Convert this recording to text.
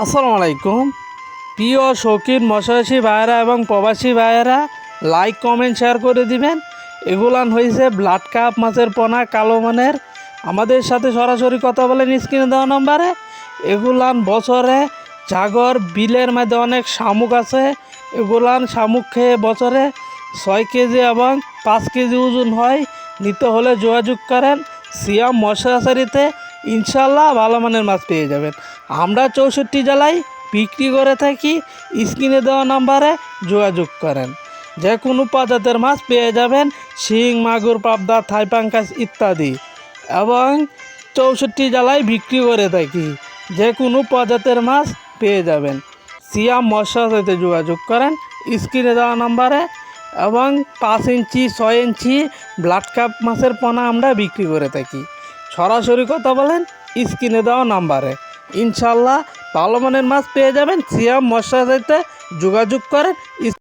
আসসালামু আলাইকুম। প্রিয় শৌখিন মৎস্যচাষী ভাইয়েরা এবং প্রবাসী ভাইয়েরা, লাইক কমেন্ট শেয়ার করে দিবেন। এগুলান হয়েছে ব্লাড কাপ মাছের পোনা কালো মানের। আমাদের সাথে সরাসরি কথা বলেন স্ক্রিনে দেওয়া নম্বরে। এগুলান বছরে জাগর বিলের মধ্যে অনেক শামুক আছে। এগুলান শামুক খেয়ে বছরে 6 কেজি এবং 5 কেজি ওজন হয়। নিতে হলে যোগাযোগ করেন সিয়াম মৎস্যচাষীতে, ইনশাল্লাহ ভালো মানের মাছ পেয়ে যাবেন। আমরা 64 জেলায় বিক্রি করে থাকি। স্ক্রিনে দেওয়া নাম্বারে যোগাযোগ করেন, যে কোনো প্রজাতির মাছ পেয়ে যাবেন। শিং, মাগুর, পাবদা, থাই পাঙ্গাস ইত্যাদি, এবং 64 জেলায় বিক্রি করে থাকি। যে কোনো প্রজাতির মাছ পেয়ে যাবেন। সিয়াম মৎস্যচাষীতে যোগাযোগ করেন স্ক্রিনে দেওয়া নাম্বারে। এবং 5 ইঞ্চি 6 ইঞ্চি ব্লাড কাপ মাছের পোনা আমরা বিক্রি করে থাকি। সরাসরি কথা বলেন স্ক্রিনে দেওয়া নাম্বারে, ইনশাল্লাহ ভালো মানের মাছ পেয়ে যাবেন। সিয়াম মৎস্যচাষীতে যোগাযোগ করেন।